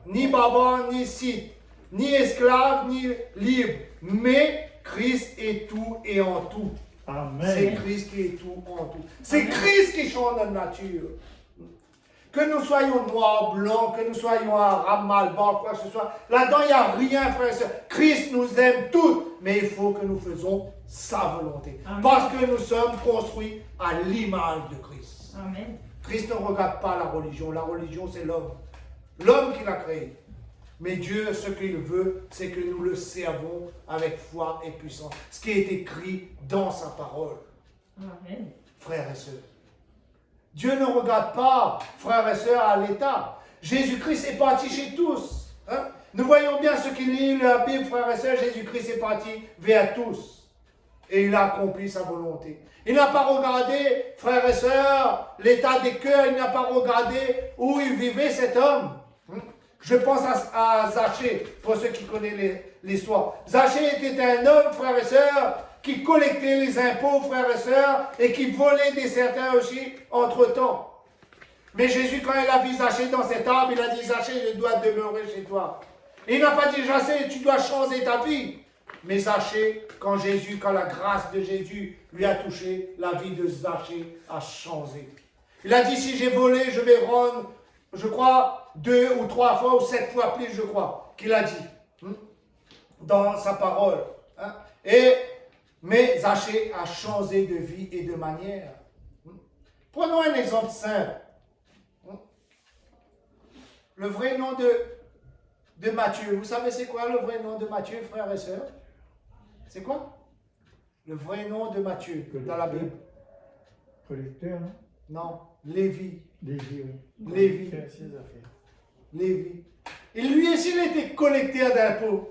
ni barbare, ni scythe, ni esclave, ni libre. Mais Christ est tout et en tout. Amen. C'est Christ qui est tout en tout. C'est Christ qui change notre nature. Que nous soyons noirs, blancs, que nous soyons arabes, malbars, quoi que ce soit. Là-dedans, il n'y a rien, frère et sœur. Christ nous aime tous, mais il faut que nous faisons sa volonté. Amen. Parce que nous sommes construits à l'image de Christ. Amen. Christ ne regarde pas la religion. La religion, c'est l'homme. L'homme qui l'a créé. Mais Dieu, ce qu'il veut, c'est que nous le servons avec foi et puissance. Ce qui est écrit dans sa parole. Amen. Frères et sœurs. Dieu ne regarde pas, frères et sœurs, à l'état. Jésus-Christ est parti chez tous. Nous voyons bien ce qu'il lit la Bible, frères et sœurs. Jésus-Christ est parti vers tous. Et il a accompli sa volonté. Il n'a pas regardé, frères et sœurs, l'état des cœurs. Il n'a pas regardé où il vivait cet homme. Je pense à Zachée, pour ceux qui connaissent l'histoire. Zachée était un homme, frères et sœurs, qui collectait les impôts, frères et sœurs, et qui volait des certains aussi entre-temps. Mais Jésus, quand il a vu Zachée dans cet arbre, il a dit, Zachée, je dois demeurer chez toi. Et il n'a pas dit, Zachée, tu dois changer ta vie. Mais Zachée, quand la grâce de Jésus lui a touché, la vie de Zachée a changé. Il a dit, si j'ai volé, je vais rendre, je crois, 2 ou 3 fois ou 7 fois plus, je crois, qu'il a dit, dans sa parole. Mais Zachée a changé de vie et de manière. Prenons un exemple simple. Le vrai nom de Matthieu. Vous savez c'est quoi le vrai nom de Matthieu, frères et sœurs? C'est quoi? Le vrai nom de Matthieu dans la Bible. Collecteur, non? Non, Lévi. Lévi, oui. Lévi. Lévi. Et lui aussi, il était collecteur d'impôts.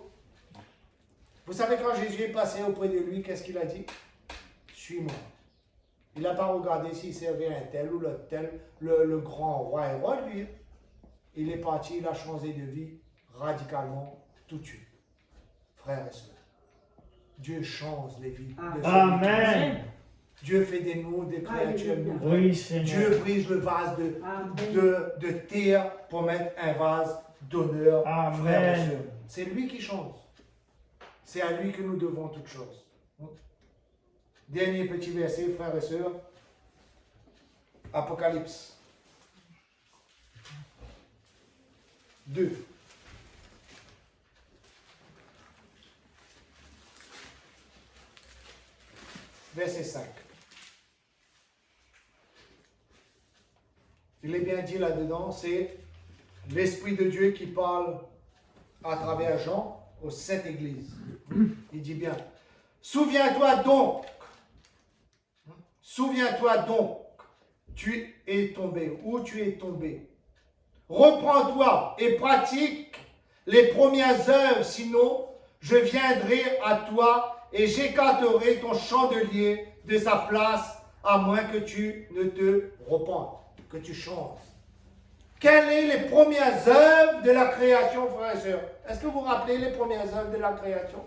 Vous savez, quand Jésus est passé auprès de lui, qu'est-ce qu'il a dit? Suis-moi. Il n'a pas regardé s'il servait un tel ou le tel, le grand roi et roi, lui. Il est parti, il a changé de vie radicalement tout de suite. Frères et sœurs, Dieu change les vies. Amen. Dieu fait des créatures nouvelles. Oui, Seigneur. Dieu brise le vase de terre pour mettre un vase d'honneur, frères et Amen. sœurs. C'est lui qui change. C'est à lui que nous devons toutes choses. Dernier petit verset, frères et sœurs. Apocalypse 2. Verset 5. Il est bien dit là-dedans, c'est l'Esprit de Dieu qui parle à travers Jean aux 7 églises. Il dit bien, souviens-toi donc, tu es tombé, où tu es tombé. Reprends-toi et pratique les premières œuvres, sinon je viendrai à toi et j'écarterai ton chandelier de sa place, à moins que tu ne te repentes, que tu changes. Quelles sont les premières œuvres de la création, frères et sœurs? Est-ce que vous vous rappelez les premières œuvres de la création?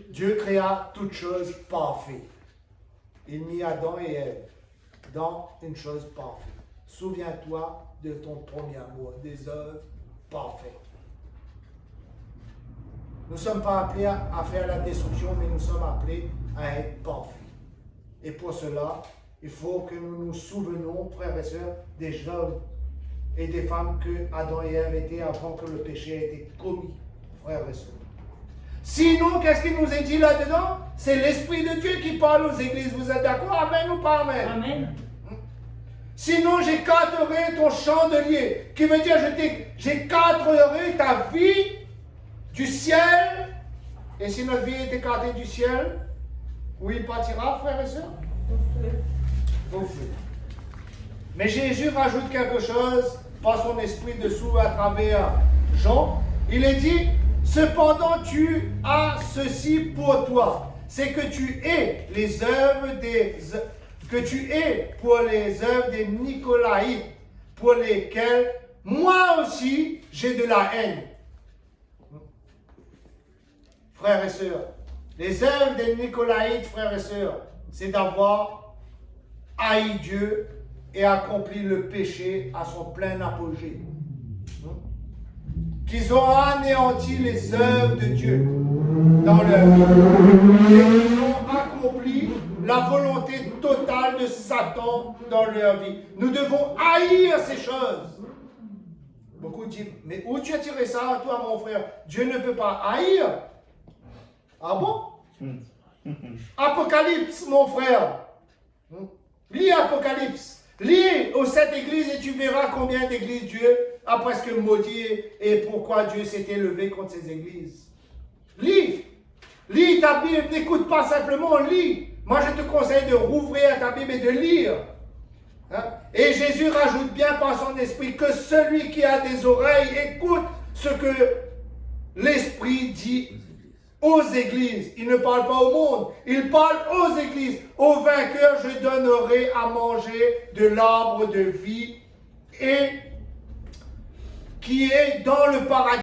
Dieu créa toutes choses parfaites. Il mit Adam et Ève dans une chose parfaite. Souviens-toi de ton premier amour, des œuvres parfaites. Nous ne sommes pas appelés à faire la destruction, mais nous sommes appelés à être parfaits. Et pour cela, il faut que nous nous souvenions, frères et sœurs, des hommes et des femmes que Adam et Ève étaient avant que le péché ait été commis, frères et sœurs. Sinon, qu'est-ce qu'il nous est dit là-dedans? C'est l'Esprit de Dieu qui parle aux églises. Vous êtes d'accord? Amen ou pas amen? Amen. Sinon, j'écarterai ton chandelier. Qui veut dire, j'écarterai ta vie du ciel. Et si notre vie est écartée du ciel, où il partira, frères et sœurs? Au feu. Mais Jésus rajoute quelque chose par son esprit dessous à travers Jean. Il est dit, cependant tu as ceci pour toi, c'est que tu es les œuvres pour les œuvres des Nicolaïtes, pour lesquelles moi aussi j'ai de la haine. Frères et sœurs, les œuvres des Nicolaïtes, frères et sœurs, c'est d'avoir haï Dieu et accompli le péché à son plein apogée. Qu'ils ont anéanti les œuvres de Dieu dans leur vie. Et qu'ils ont accompli la volonté totale de Satan dans leur vie. Nous devons haïr ces choses. Beaucoup disent, mais où tu as tiré ça, toi, mon frère? Dieu ne peut pas haïr. Ah bon? Apocalypse, mon frère. Lis Apocalypse. Lis aux 7 églises et tu verras combien d'églises Dieu a presque maudit et pourquoi Dieu s'est élevé contre ces églises. Lis. Lis ta Bible. N'écoute pas simplement, lis. Moi, je te conseille de rouvrir ta Bible et de lire. Et Jésus rajoute bien par son esprit que celui qui a des oreilles écoute ce que l'Esprit dit aux églises. Il ne parle pas au monde, il parle aux églises. Au vainqueur, je donnerai à manger de l'arbre de vie et qui est dans le paradis.